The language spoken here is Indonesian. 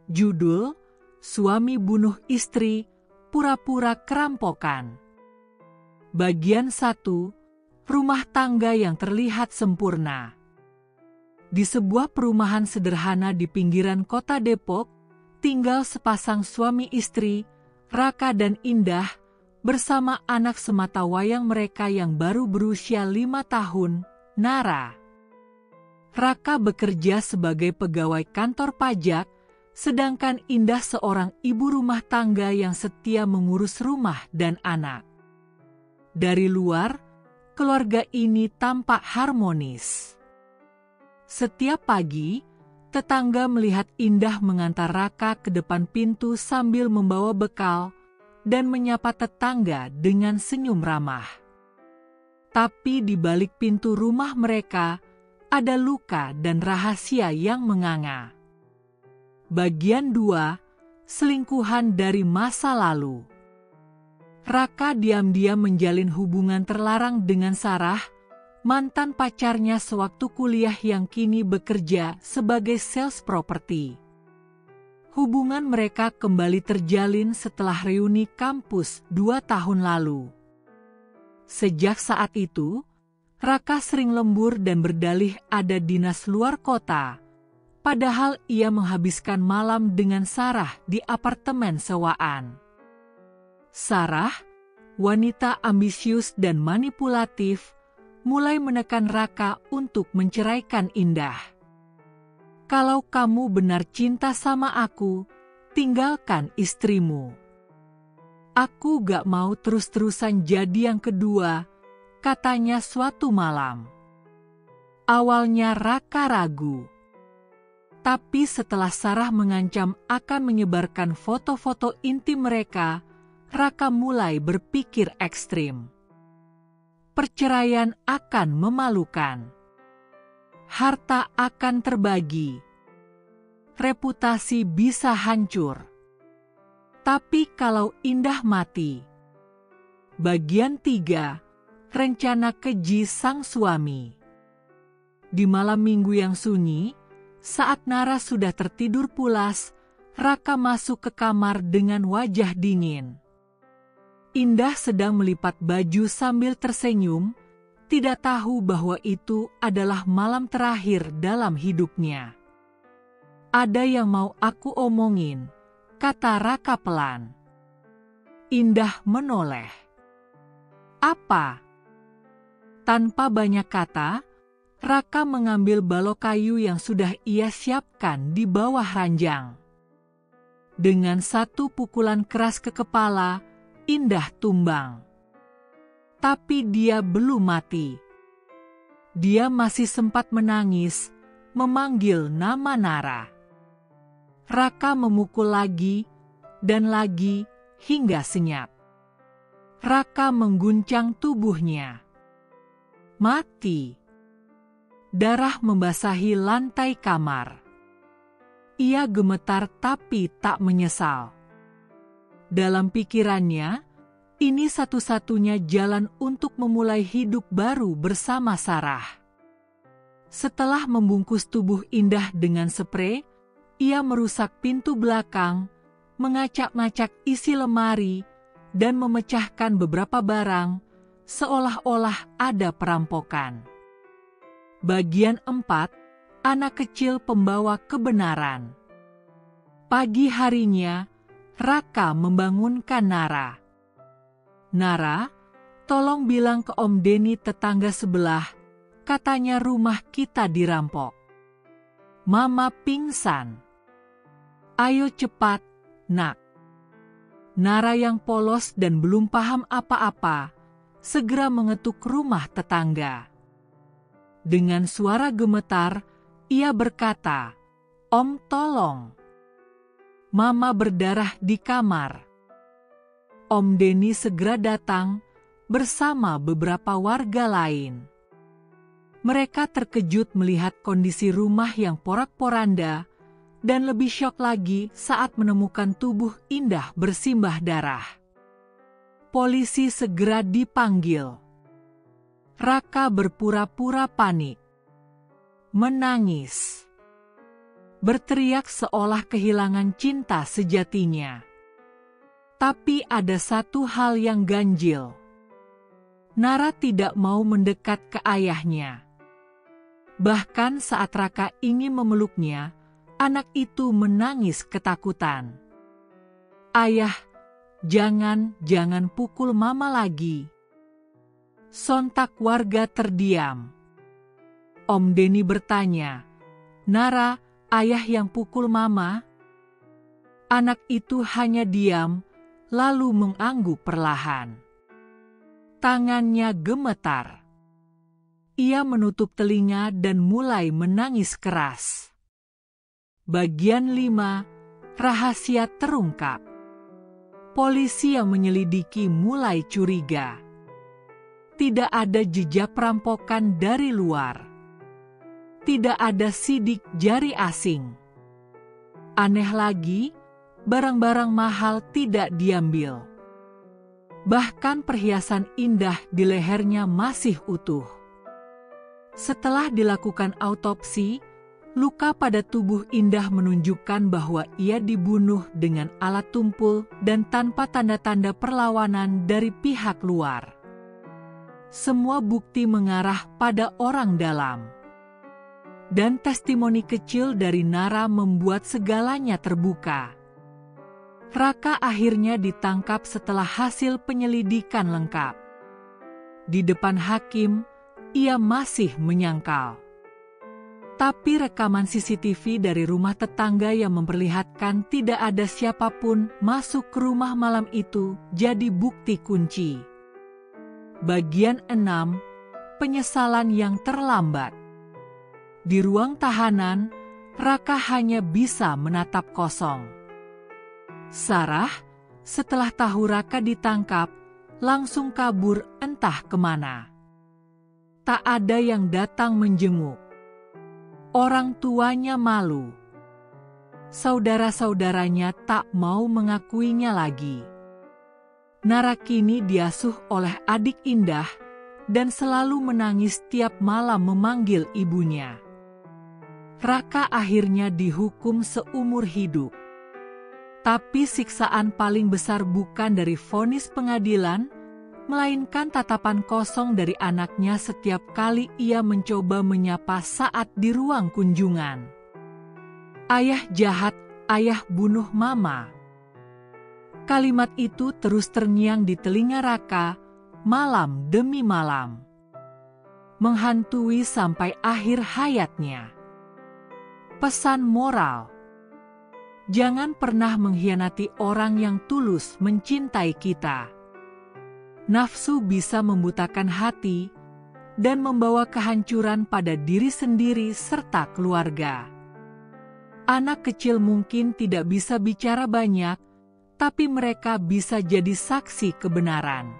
Judul: Suami Bunuh Istri, Pura-pura Kerampokan. Bagian 1. Rumah tangga yang terlihat sempurna. Di sebuah perumahan sederhana di pinggiran kota Depok, tinggal sepasang suami istri, Raka dan Indah, bersama anak sematawayang mereka yang baru berusia 5 tahun, Nara. Raka bekerja sebagai pegawai kantor pajak, sedangkan Indah seorang ibu rumah tangga yang setia mengurus rumah dan anak. Dari luar, keluarga ini tampak harmonis. Setiap pagi, tetangga melihat Indah mengantar Raka ke depan pintu sambil membawa bekal dan menyapa tetangga dengan senyum ramah. Tapi di balik pintu rumah mereka, ada luka dan rahasia yang menganga. Bagian 2. Selingkuhan dari masa lalu. Raka diam-diam menjalin hubungan terlarang dengan Sarah, mantan pacarnya sewaktu kuliah yang kini bekerja sebagai sales properti. Hubungan mereka kembali terjalin setelah reuni kampus 2 tahun lalu. Sejak saat itu, Raka sering lembur dan berdalih ada dinas luar kota, padahal ia menghabiskan malam dengan Sarah di apartemen sewaan. Sarah, wanita ambisius dan manipulatif, mulai menekan Raka untuk menceraikan Indah. "Kalau kamu benar cinta sama aku, tinggalkan istrimu. Aku gak mau terus-terusan jadi yang kedua," katanya suatu malam. Awalnya Raka ragu. Tapi setelah Sarah mengancam akan menyebarkan foto-foto intim mereka, Raka mulai berpikir ekstrim. Perceraian akan memalukan. Harta akan terbagi. Reputasi bisa hancur. Tapi kalau Indah mati. Bagian 3. Rencana keji sang suami. Di malam minggu yang sunyi, saat Nara sudah tertidur pulas, Raka masuk ke kamar dengan wajah dingin. Indah sedang melipat baju sambil tersenyum, tidak tahu bahwa itu adalah malam terakhir dalam hidupnya. "Ada yang mau aku omongin," kata Raka pelan. Indah menoleh. "Apa?" Tanpa banyak kata, Raka mengambil balok kayu yang sudah ia siapkan di bawah ranjang. Dengan satu pukulan keras ke kepala, Indah tumbang. Tapi dia belum mati. Dia masih sempat menangis, memanggil nama Nara. Raka memukul lagi, dan lagi, hingga senyap. Raka mengguncang tubuhnya. Mati. Darah membasahi lantai kamar. Ia gemetar tapi tak menyesal. Dalam pikirannya, ini satu-satunya jalan untuk memulai hidup baru bersama Sarah. Setelah membungkus tubuh Indah dengan sprei, ia merusak pintu belakang, mengacak-ngacak isi lemari, dan memecahkan beberapa barang, seolah-olah ada perampokan. Bagian 4. Anak kecil pembawa kebenaran. Pagi harinya, Raka membangunkan Nara. "Nara, tolong bilang ke Om Denny tetangga sebelah, katanya rumah kita dirampok. Mama pingsan. Ayo cepat, Nak." Nara yang polos dan belum paham apa-apa, segera mengetuk rumah tetangga. Dengan suara gemetar, ia berkata, "Om tolong. Mama berdarah di kamar." Om Denny segera datang bersama beberapa warga lain. Mereka terkejut melihat kondisi rumah yang porak-poranda dan lebih syok lagi saat menemukan tubuh Indah bersimbah darah. Polisi segera dipanggil. Raka berpura-pura panik. Menangis. berteriak seolah kehilangan cinta sejatinya. Tapi ada satu hal yang ganjil. Nara tidak mau mendekat ke ayahnya. Bahkan saat Raka ingin memeluknya, anak itu menangis ketakutan. "Ayah, jangan pukul mama lagi." Sontak warga terdiam. Om Denny bertanya, "Nara, ayah yang pukul mama?" Anak itu hanya diam, lalu mengangguk perlahan. Tangannya gemetar. Ia menutup telinga dan mulai menangis keras. Bagian 5, rahasia terungkap. Polisi yang menyelidiki mulai curiga. Tidak ada jejak perampokan dari luar. Tidak ada sidik jari asing. Aneh lagi, barang-barang mahal tidak diambil. Bahkan perhiasan indah di lehernya masih utuh. Setelah dilakukan autopsi, luka pada tubuh Indah menunjukkan bahwa ia dibunuh dengan alat tumpul dan tanpa tanda-tanda perlawanan dari pihak luar. Semua bukti mengarah pada orang dalam. Dan testimoni kecil dari Nara membuat segalanya terbuka. Raka akhirnya ditangkap setelah hasil penyelidikan lengkap. Di depan hakim, ia masih menyangkal. Tapi rekaman CCTV dari rumah tetangga yang memperlihatkan tidak ada siapapun masuk ke rumah malam itu jadi bukti kunci. Bagian 6, penyesalan yang terlambat. Di ruang tahanan, Raka hanya bisa menatap kosong. Sarah, setelah tahu Raka ditangkap, langsung kabur entah kemana. Tak ada yang datang menjenguk. Orang tuanya malu. Saudara-saudaranya tak mau mengakuinya lagi. Nara kini diasuh oleh adik Indah dan selalu menangis tiap malam memanggil ibunya. Raka akhirnya dihukum seumur hidup. Tapi siksaan paling besar bukan dari vonis pengadilan, melainkan tatapan kosong dari anaknya setiap kali ia mencoba menyapa saat di ruang kunjungan. "Ayah jahat, ayah bunuh mama." Kalimat itu terus terngiang di telinga Raka, malam demi malam. Menghantui sampai akhir hayatnya. Pesan moral: jangan pernah mengkhianati orang yang tulus mencintai kita. Nafsu bisa membutakan hati dan membawa kehancuran pada diri sendiri serta keluarga. Anak kecil mungkin tidak bisa bicara banyak, tapi mereka bisa jadi saksi kebenaran.